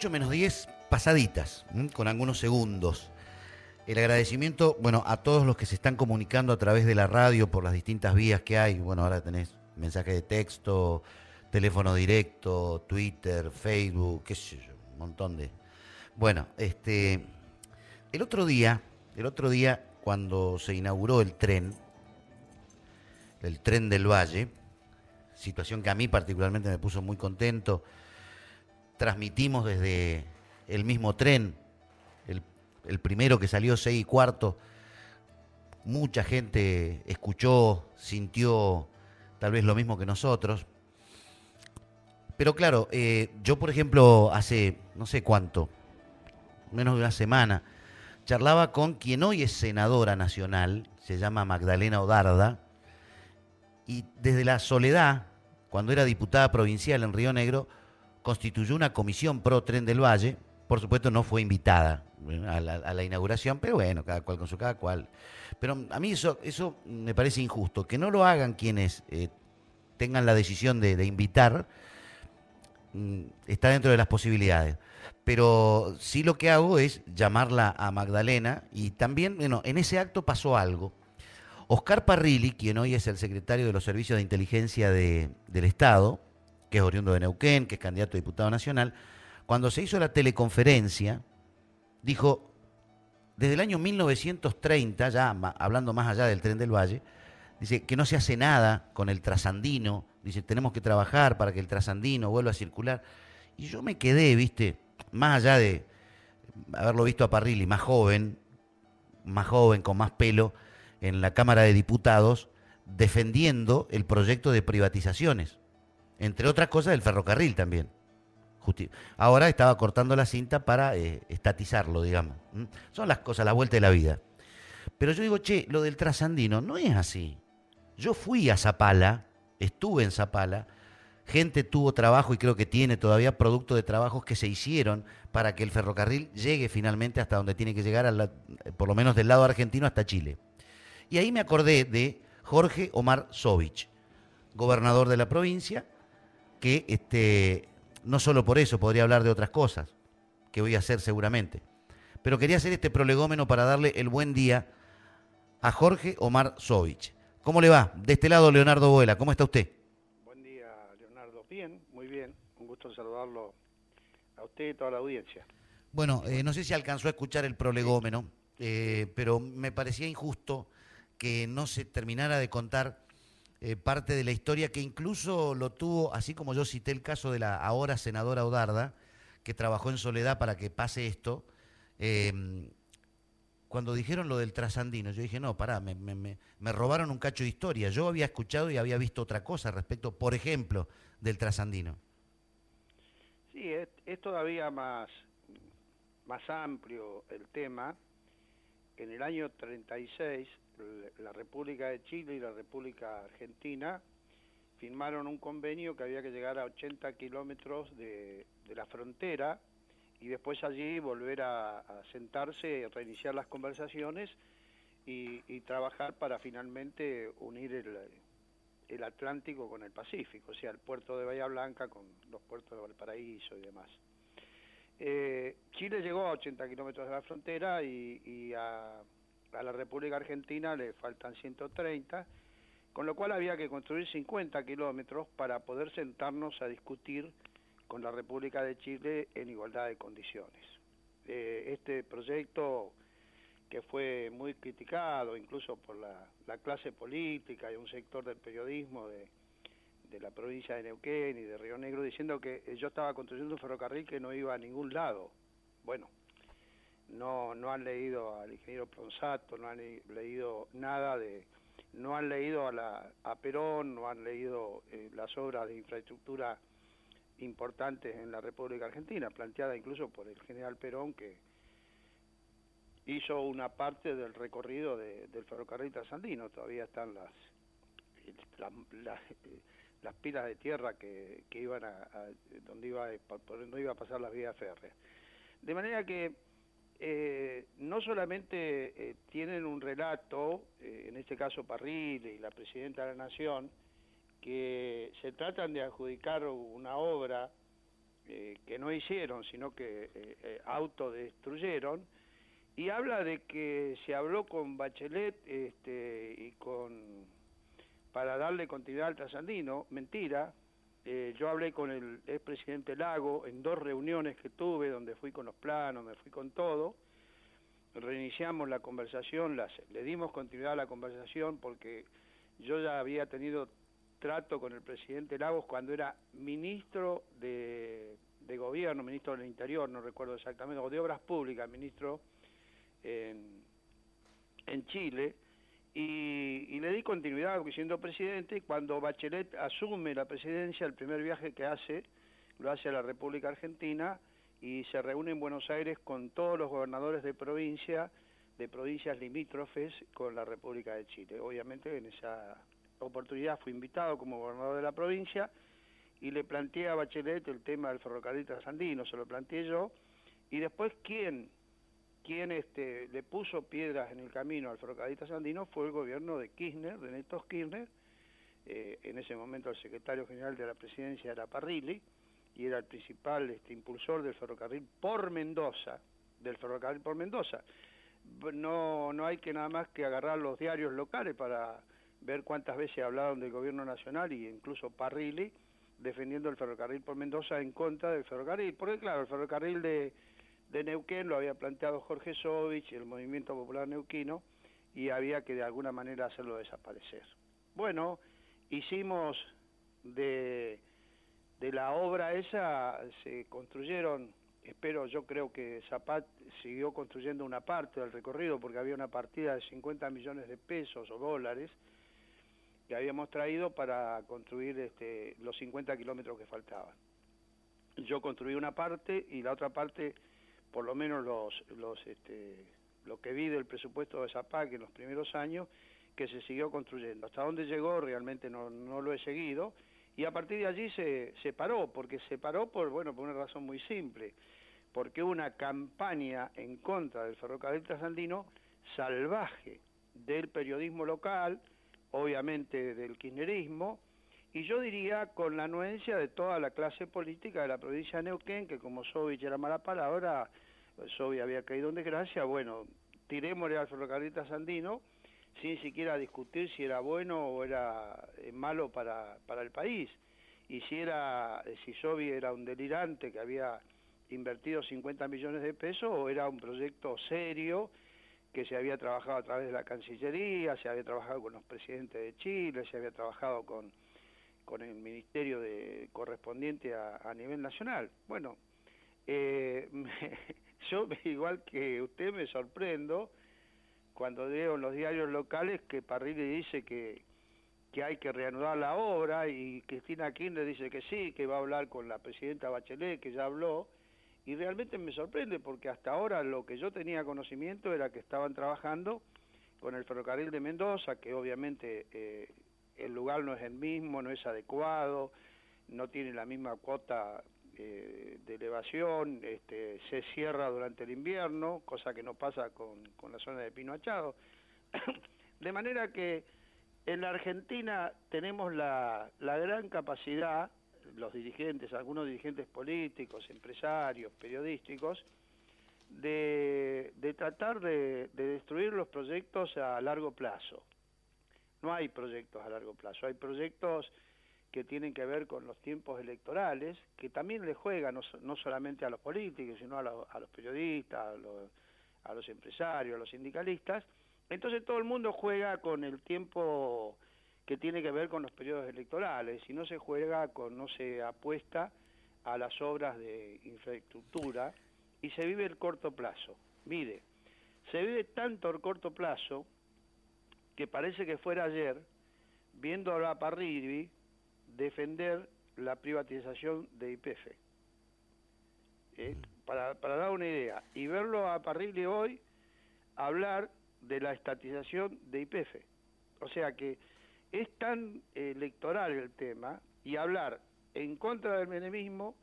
8 menos 10 pasaditas, con algunos segundos. El agradecimiento, bueno, a todos los que se están comunicando a través de la radio por las distintas vías que hay. Bueno, ahora tenés mensaje de texto, teléfono directo, Twitter, Facebook, qué sé yo, un montón de... Bueno, el otro día, cuando se inauguró el tren del Valle, situación que a mí particularmente me puso muy contento, transmitimos desde el mismo tren, el primero que salió 6:15, mucha gente escuchó, sintió tal vez lo mismo que nosotros. Pero claro, yo por ejemplo hace no sé cuánto, menos de una semana, charlaba con quien hoy es senadora nacional, se llama Magdalena Odarda, y desde la Soledad, cuando era diputada provincial en Río Negro, constituyó una comisión pro Tren del Valle. Por supuesto no fue invitada a la inauguración, pero bueno, cada cual con su cada cual. Pero a mí eso me parece injusto, que no lo hagan quienes tengan la decisión de invitar, está dentro de las posibilidades. Pero sí lo que hago es llamarla a Magdalena y también, bueno, en ese acto pasó algo. Oscar Parrilli, quien hoy es el secretario de los Servicios de Inteligencia del Estado, que es oriundo de Neuquén, que es candidato a diputado nacional, cuando se hizo la teleconferencia, dijo, desde el año 1930, ya hablando más allá del Tren del Valle, dice que no se hace nada con el trasandino, dice, tenemos que trabajar para que el trasandino vuelva a circular. Y yo me quedé, viste, más allá de haberlo visto a Parrilli más joven, con más pelo, en la Cámara de Diputados, defendiendo el proyecto de privatizaciones, entre otras cosas el ferrocarril también. Ahora estaba cortando la cinta para estatizarlo, digamos. Son las cosas, la vuelta de la vida. Pero yo digo, che, lo del trasandino no es así. Yo fui a Zapala, estuve en Zapala, gente tuvo trabajo y creo que tiene todavía producto de trabajos que se hicieron para que el ferrocarril llegue finalmente hasta donde tiene que llegar, por lo menos del lado argentino hasta Chile. Y ahí me acordé de Jorge Omar Sovich, gobernador de la provincia, que no solo por eso, podría hablar de otras cosas, que voy a hacer seguramente. Pero quería hacer este prolegómeno para darle el buen día a Jorge Omar Sovich. ¿Cómo le va? De este lado, Leonardo Boela. ¿Cómo está usted? Buen día, Leonardo. Bien, muy bien. Un gusto saludarlo a usted y toda la audiencia. Bueno, no sé si alcanzó a escuchar el prolegómeno, pero me parecía injusto que no se terminara de contar parte de la historia que incluso lo tuvo, así como yo cité el caso de la ahora senadora Odarda, que trabajó en Soledad para que pase esto. Cuando dijeron lo del trasandino, yo dije, no, pará, me robaron un cacho de historia. Yo había escuchado y había visto otra cosa respecto, por ejemplo, del trasandino. Sí, es todavía más amplio el tema. En el año 36, la República de Chile y la República Argentina firmaron un convenio que había que llegar a 80 kilómetros de la frontera y después allí volver a sentarse, reiniciar las conversaciones y trabajar para finalmente unir el Atlántico con el Pacífico, o sea, el puerto de Bahía Blanca con los puertos de Valparaíso y demás. Chile llegó a 80 kilómetros de la frontera y a la República Argentina le faltan 130, con lo cual había que construir 50 kilómetros para poder sentarnos a discutir con la República de Chile en igualdad de condiciones. Este proyecto, que fue muy criticado incluso por la clase política y un sector del periodismo de la provincia de Neuquén y de Río Negro, diciendo que yo estaba construyendo un ferrocarril que no iba a ningún lado. Bueno, no han leído al ingeniero Pronsato, no han leído nada no han leído a Perón, no han leído las obras de infraestructura importantes en la República Argentina, planteada incluso por el general Perón, que hizo una parte del recorrido del ferrocarril trasandino. Todavía están las pilas de tierra que iban por donde iba a pasar las vías férreas. De manera que no solamente tienen un relato, en este caso Parrilli y la Presidenta de la Nación, que se tratan de adjudicar una obra que no hicieron, sino que autodestruyeron, y habla de que se habló con Bachelet para darle continuidad al trasandino. Mentira. Yo hablé con el expresidente Lago en 2 reuniones que tuve, donde fui con los planos, me fui con todo. Reiniciamos la conversación, le dimos continuidad a la conversación porque yo ya había tenido trato con el presidente Lagos cuando era ministro de gobierno, ministro del Interior, no recuerdo exactamente, o de Obras Públicas, ministro en Chile, y le di continuidad siendo presidente. Cuando Bachelet asume la presidencia, el primer viaje que hace, lo hace a la República Argentina, y se reúne en Buenos Aires con todos los gobernadores de provincias limítrofes con la República de Chile. Obviamente en esa oportunidad fui invitado como gobernador de la provincia y le planteé a Bachelet el tema del ferrocarril trasandino, se lo planteé yo, y después ¿quién le puso piedras en el camino al ferrocarril trasandino? Fue el gobierno de Kirchner, de Néstor Kirchner. En ese momento el secretario general de la presidencia era Parrilli, y era el principal impulsor del ferrocarril por Mendoza, No hay que nada más que agarrar los diarios locales para ver cuántas veces hablaron del gobierno nacional, y incluso Parrilli defendiendo el ferrocarril por Mendoza en contra del ferrocarril, porque claro, el ferrocarril de Neuquén lo había planteado Jorge Sovich y el Movimiento Popular Neuquino, y había que de alguna manera hacerlo desaparecer. Bueno, hicimos de la obra esa, se construyeron, yo creo que Zapat siguió construyendo una parte del recorrido, porque había una partida de 50 millones de pesos o dólares que habíamos traído para construir los 50 kilómetros que faltaban. Yo construí una parte, y la otra parte, por lo menos lo que vi del presupuesto de Zapat en los primeros años, que se siguió construyendo. Hasta dónde llegó realmente no lo he seguido, y a partir de allí se paró, porque se paró por una razón muy simple, porque una campaña en contra del ferrocarril trasandino salvaje del periodismo local, obviamente del kirchnerismo, y yo diría con la anuencia de toda la clase política de la provincia de Neuquén, que como Sovich era mala palabra, Sovich había caído en desgracia, tirémosle al ferrocarril trasandino, sin siquiera discutir si era bueno o era malo para el país, y si Sovich era un delirante que había invertido 50 millones de pesos, o era un proyecto serio que se había trabajado a través de la Cancillería, se había trabajado con los presidentes de Chile, se había trabajado con el ministerio correspondiente a nivel nacional. Yo, igual que usted, me sorprendo cuando leo en los diarios locales que Parrilli dice que hay que reanudar la obra, y Cristina Kirchner dice que sí, que va a hablar con la presidenta Bachelet, que ya habló, y realmente me sorprende porque hasta ahora lo que yo tenía conocimiento era que estaban trabajando con el ferrocarril de Mendoza, que obviamente el lugar no es el mismo, no es adecuado, no tiene la misma cuota de elevación, se cierra durante el invierno, cosa que no pasa con la zona de Pino Achado. De manera que en la Argentina tenemos la gran capacidad, los dirigentes, algunos dirigentes políticos, empresarios, periodísticos, de tratar de destruir los proyectos a largo plazo. No hay proyectos a largo plazo, hay proyectos que tienen que ver con los tiempos electorales, que también le juegan no solamente a los políticos, sino a los periodistas, a los empresarios, a los sindicalistas. Entonces todo el mundo juega con el tiempo que tiene que ver con los periodos electorales, y no se apuesta a las obras de infraestructura, y se vive el corto plazo. Mire, se vive tanto el corto plazo que parece que fuera ayer, viendo a Parrilli defender la privatización de YPF. Para dar una idea, y verlo a Parrilli hoy hablar de la estatización de YPF. O sea que es tan electoral el tema, y hablar en contra del menemismo,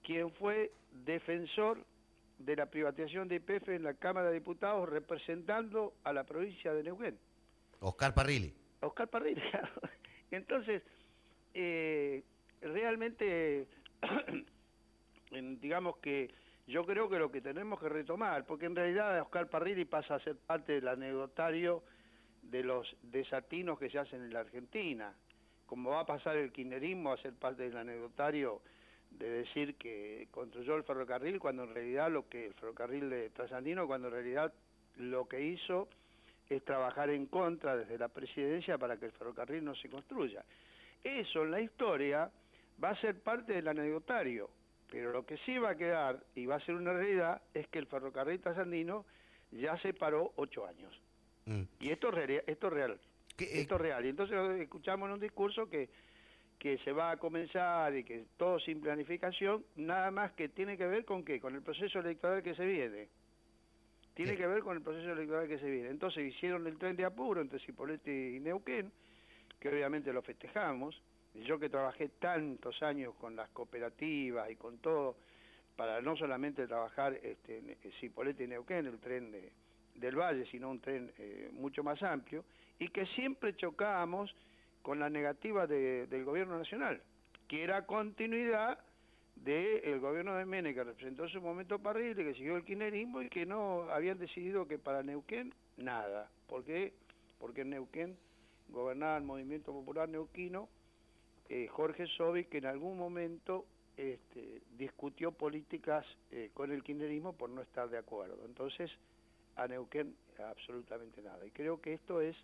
quien fue defensor de la privatización de YPF en la Cámara de Diputados, representando a la provincia de Neuquén. Oscar Parrilli. Oscar Parrilli, claro. Entonces, realmente digamos que yo creo que lo que tenemos que retomar, porque en realidad Oscar Parrilli pasa a ser parte del anecdotario de los desatinos que se hacen en la Argentina, como va a pasar el kirchnerismo a ser parte del anecdotario de decir que construyó el ferrocarril, cuando en realidad el ferrocarril de trasandino, cuando en realidad lo que hizo es trabajar en contra desde la presidencia para que el ferrocarril no se construya. Eso en la historia va a ser parte del anecdotario, pero lo que sí va a quedar, y va a ser una realidad, es que el ferrocarril trasandino ya se paró 8 años. Y esto es real, esto es real. Esto es real. Y entonces escuchamos en un discurso que se va a comenzar y que todo sin planificación, nada más que tiene que ver con ¿qué? Con el proceso electoral que se viene. Tiene que ver con el proceso electoral que se viene. Entonces hicieron el tren de apuro entre Cipolletti y Neuquén, que obviamente lo festejamos. Yo que trabajé tantos años con las cooperativas y con todo, para no solamente trabajar en Cipolletti y Neuquén, el tren del Valle, sino un tren mucho más amplio, y que siempre chocábamos con la negativa del gobierno nacional, que era continuidad del gobierno de Menem, que representó en su momento Parrilli, que siguió el kirchnerismo y que no habían decidido que para Neuquén nada. ¿Por qué? Porque en Neuquén gobernaba el Movimiento Popular Neuquino, Jorge Sobi, que en algún momento discutió políticas con el kirchnerismo por no estar de acuerdo. Entonces, a Neuquén absolutamente nada. Y creo que esto es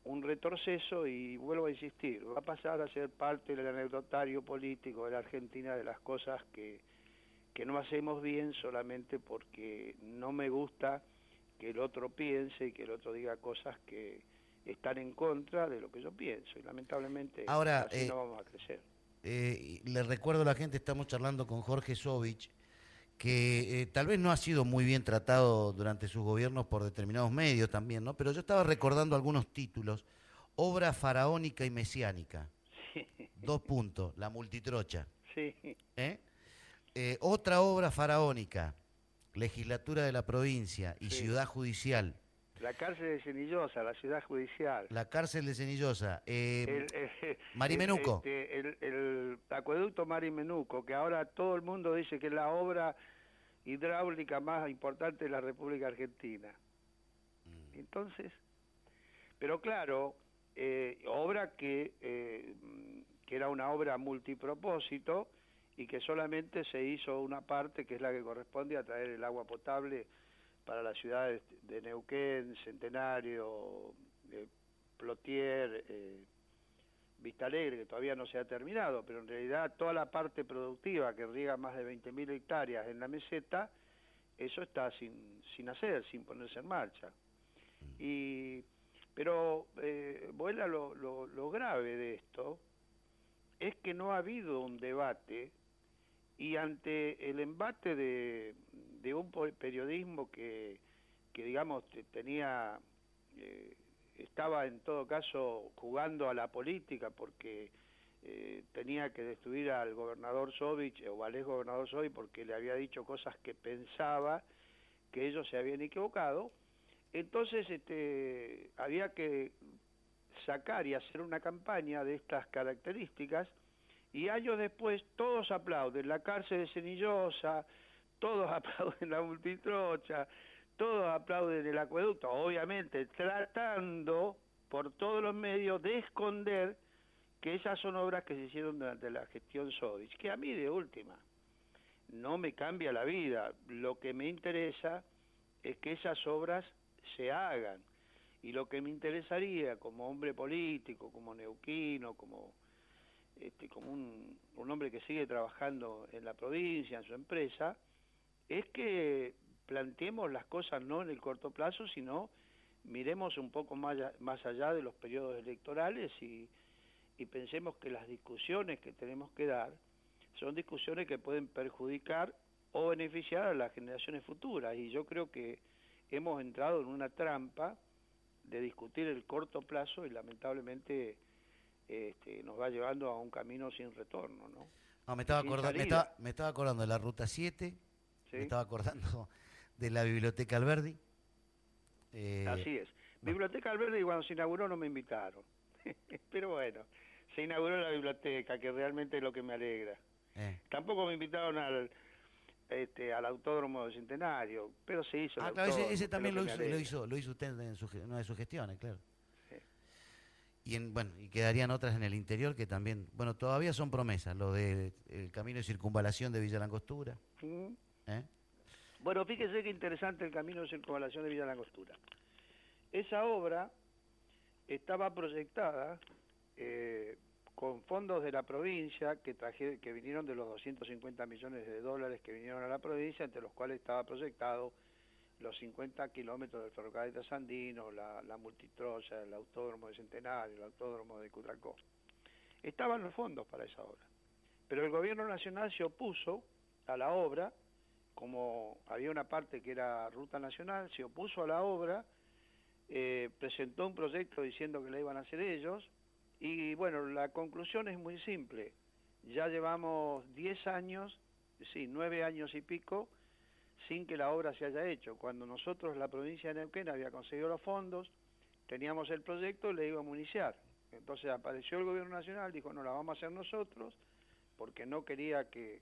un retroceso, y vuelvo a insistir, va a pasar a ser parte del anecdotario político de la Argentina, de las cosas que no hacemos bien solamente porque no me gusta que el otro piense y que el otro diga cosas que están en contra de lo que yo pienso, y lamentablemente Ahora, así no vamos a crecer. Le recuerdo a la gente, estamos charlando con Jorge Sovich, que tal vez no ha sido muy bien tratado durante sus gobiernos por determinados medios también, ¿no? Pero yo estaba recordando algunos títulos: obra faraónica y mesiánica, Sí. 2 puntos, la multitrocha. Sí. Otra obra faraónica, legislatura de la provincia y Sí. ciudad judicial. La cárcel de Cenillosa, la ciudad judicial. La cárcel de Cenillosa. El Marimenuco. el acueducto Marimenuco, que ahora todo el mundo dice que es la obra hidráulica más importante de la República Argentina. Entonces, pero claro, obra que era una obra multipropósito y que solamente se hizo una parte, que es la que corresponde a traer el agua potable para las ciudades de Neuquén, Centenario, Plotier, Vista Alegre, que todavía no se ha terminado, pero en realidad toda la parte productiva que riega más de 20.000 hectáreas en la meseta, eso está sin hacer, sin ponerse en marcha. Pero vuela lo grave de esto, es que no ha habido un debate, y ante el embate de un periodismo que digamos tenía estaba en todo caso jugando a la política porque tenía que destruir al gobernador Sovich o al ex gobernador Sovich porque le había dicho cosas que pensaba que ellos se habían equivocado. Entonces había que sacar y hacer una campaña de estas características, y años después todos aplauden la cárcel de Cenillosa, todos aplauden la multitrocha, todos aplauden el acueducto, obviamente tratando por todos los medios de esconder que esas son obras que se hicieron durante la gestión Sovich, que a mí de última no me cambia la vida. Lo que me interesa es que esas obras se hagan, y lo que me interesaría como hombre político, como neuquino, como un hombre que sigue trabajando en la provincia, en su empresa, es que planteemos las cosas no en el corto plazo, sino miremos un poco más allá de los periodos electorales y pensemos que las discusiones que tenemos que dar son discusiones que pueden perjudicar o beneficiar a las generaciones futuras, y yo creo que hemos entrado en una trampa de discutir el corto plazo y lamentablemente nos va llevando a un camino sin retorno, ¿no? No, me estaba acordando de la Ruta 7, ¿sí? Me estaba acordando de la Biblioteca Alberdi. Así es. Biblioteca Alberdi, cuando se inauguró no me invitaron, pero bueno, se inauguró la biblioteca, que realmente es lo que me alegra. Tampoco me invitaron al Autódromo del Centenario, pero se hizo el claro, autódromo, ese también que lo me hizo, alegra. lo hizo usted en una de sus gestiones, claro. Sí. Bueno, y quedarían otras en el interior que también, bueno, todavía son promesas, lo del camino de circunvalación de Villa Langostura. Mm. ¿Eh? Bueno, fíjese qué interesante el camino de circunvalación de Villa Langostura. Esa obra estaba proyectada con fondos de la provincia que vinieron de los 250 millones de dólares que vinieron a la provincia, entre los cuales estaba proyectado los 50 kilómetros del ferrocarril trasandino, la multitroya, el autódromo de Centenario, el autódromo de Cutracó. Estaban los fondos para esa obra, pero el gobierno nacional se opuso a la obra, como había una parte que era ruta nacional, se opuso a la obra, presentó un proyecto diciendo que la iban a hacer ellos, y bueno, la conclusión es muy simple. Ya llevamos 10 años, sí, 9 años y pico, sin que la obra se haya hecho. Cuando nosotros, la provincia de Neuquén, había conseguido los fondos, teníamos el proyecto y le íbamos a iniciar. Entonces apareció el gobierno nacional, dijo, no, la vamos a hacer nosotros, porque no quería que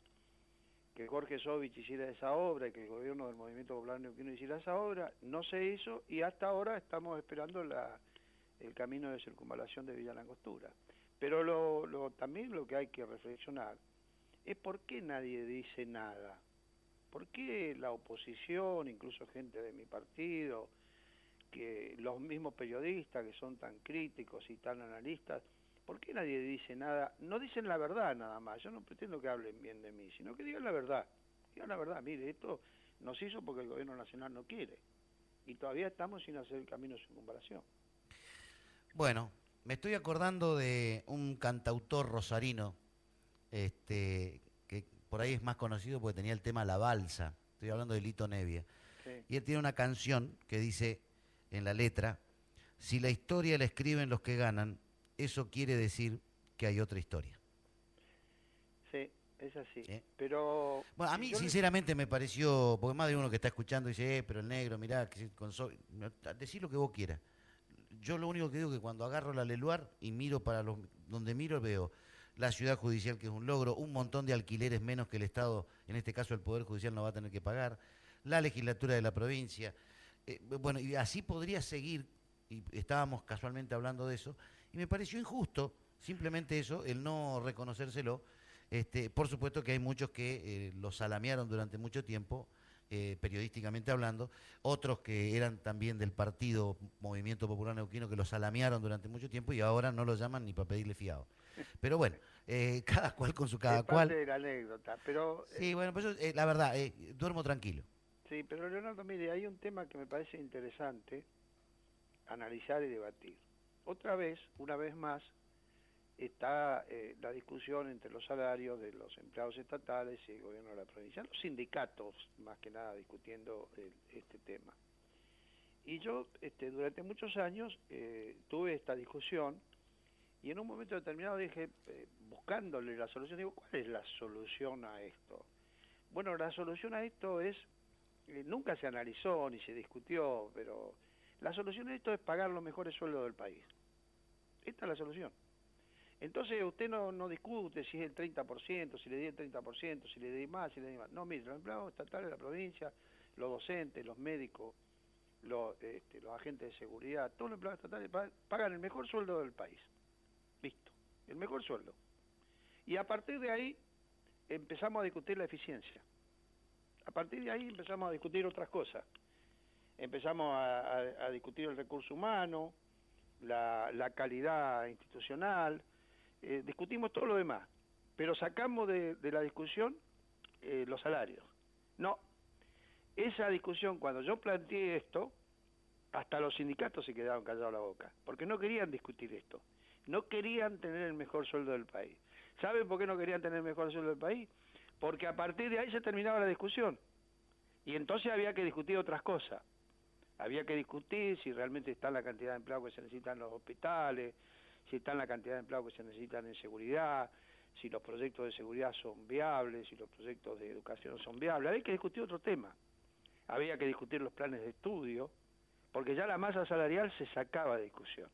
Jorge Sovich hiciera esa obra y que el gobierno del Movimiento Popular Neuquino hiciera esa obra. No se hizo y hasta ahora estamos esperando el camino de circunvalación de Villa Langostura. Pero también lo que hay que reflexionar es por qué nadie dice nada. ¿Por qué la oposición, incluso gente de mi partido, que los mismos periodistas que son tan críticos y tan analistas, por qué nadie dice nada? No dicen la verdad nada más. Yo no pretendo que hablen bien de mí, sino que digan la verdad. Digan la verdad, mire, esto nos hizo porque el gobierno nacional no quiere. Y todavía estamos sin hacer el camino de circunvalación. Bueno, me estoy acordando de un cantautor rosarino, que por ahí es más conocido porque tenía el tema La Balsa. Estoy hablando de Lito Nevia. Sí. Y él tiene una canción que dice en la letra: si la historia la escriben los que ganan, eso quiere decir que hay otra historia. Sí, es así. Pero bueno, a mí sinceramente me pareció, porque más de uno que está escuchando dice, pero el negro, mirá, decir lo que vos quieras. Yo lo único que digo es que cuando agarro la Leluar y miro para donde miro, veo la ciudad judicial, que es un logro, un montón de alquileres menos que el Estado, en este caso el Poder Judicial, no va a tener que pagar, la legislatura de la provincia. Bueno, y así podría seguir, y estábamos casualmente hablando de eso, y me pareció injusto, simplemente eso, el no reconocérselo. Por supuesto que hay muchos que lo salamearon durante mucho tiempo, periodísticamente hablando, otros que eran también del partido Movimiento Popular Neuquino que lo salamearon durante mucho tiempo y ahora no lo llaman ni para pedirle fiado. Pero bueno, cada cual con su cada es cual. parte de la anécdota, pero... Sí, bueno, pues la verdad, duermo tranquilo. Sí, pero Leonardo, mire, hay un tema que me parece interesante analizar y debatir. Una vez más, está la discusión entre los salarios de los empleados estatales y el gobierno de la provincia, los sindicatos más que nada discutiendo este tema. Y yo durante muchos años tuve esta discusión y en un momento determinado dije, buscándole la solución, digo, ¿cuál es la solución a esto? Bueno, la solución a esto es, nunca se analizó ni se discutió, pero la solución a esto es pagar los mejores sueldos del país. Esta es la solución. Entonces usted no discute si es el 30%, si le di el 30%, si le di más, si le di más. No, mire, los empleados estatales de la provincia, los docentes, los médicos, los agentes de seguridad, todos los empleados estatales pagan el mejor sueldo del país. Listo, el mejor sueldo. Y a partir de ahí empezamos a discutir la eficiencia. A partir de ahí empezamos a discutir otras cosas. Empezamos a discutir el recurso humano, la calidad institucional, discutimos todo lo demás, pero sacamos de la discusión los salarios. No, esa discusión, cuando yo planteé esto, hasta los sindicatos se quedaron callados la boca, porque no querían discutir esto, no querían tener el mejor sueldo del país. ¿Saben por qué no querían tener el mejor sueldo del país? Porque a partir de ahí se terminaba la discusión, y entonces había que discutir otras cosas. Había que discutir si realmente está la cantidad de empleados que se necesitan en los hospitales, si está la cantidad de empleados que se necesitan en seguridad, si los proyectos de seguridad son viables, si los proyectos de educación son viables. Había que discutir otro tema. Había que discutir los planes de estudio, porque ya la masa salarial se sacaba de discusión.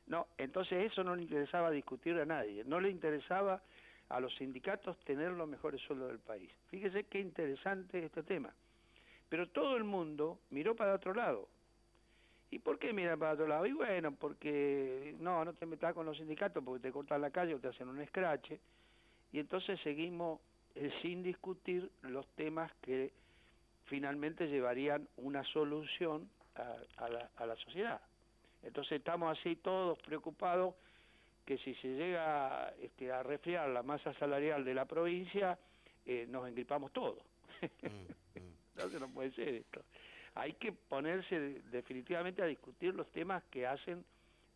No, entonces eso no le interesaba discutir a nadie, no le interesaba a los sindicatos tener los mejores sueldos del país. Fíjese qué interesante este tema. Pero todo el mundo miró para otro lado. ¿Y por qué miran para otro lado? Y bueno, porque no te metas con los sindicatos porque te cortan la calle o te hacen un escrache. Y entonces seguimos sin discutir los temas que finalmente llevarían una solución a la sociedad. Entonces estamos así todos preocupados que si se llega a resfriar la masa salarial de la provincia, nos engripamos todos. Entonces no puede ser esto. Hay que ponerse definitivamente a discutir los temas que hacen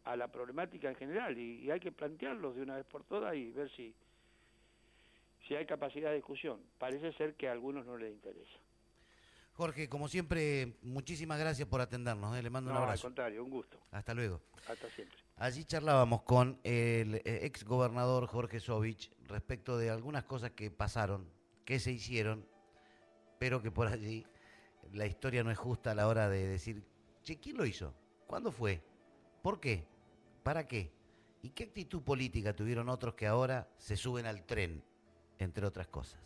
a la problemática en general y hay que plantearlos de una vez por todas y ver si hay capacidad de discusión. Parece ser que a algunos no les interesa. Jorge, como siempre, muchísimas gracias por atendernos. Le mando un abrazo. No, al contrario, un gusto. Hasta luego. Hasta siempre. Allí charlábamos con el ex gobernador Jorge Sovich respecto de algunas cosas que pasaron, que se hicieron, pero que por allí la historia no es justa a la hora de decir, che, ¿quién lo hizo? ¿Cuándo fue? ¿Por qué? ¿Para qué? ¿Y qué actitud política tuvieron otros que ahora se suben al tren, entre otras cosas?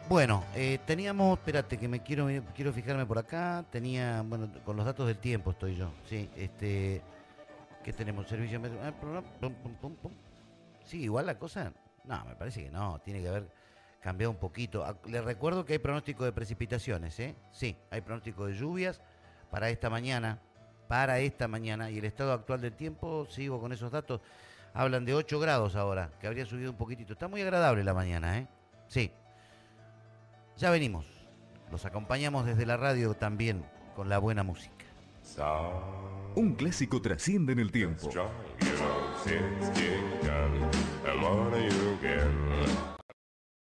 Bueno, teníamos, espérate que quiero fijarme por acá, bueno, con los datos del tiempo estoy yo, sí, ¿qué tenemos? Servicio Sí, igual la cosa, no, me parece que no, tiene que haber cambiado un poquito. Les recuerdo que hay pronóstico de precipitaciones, sí, hay pronóstico de lluvias para esta mañana, y el estado actual del tiempo, sigo con esos datos, hablan de 8 grados ahora, que habría subido un poquitito, está muy agradable la mañana, sí. Ya venimos, los acompañamos desde la radio también con la buena música. Un clásico trasciende en el tiempo.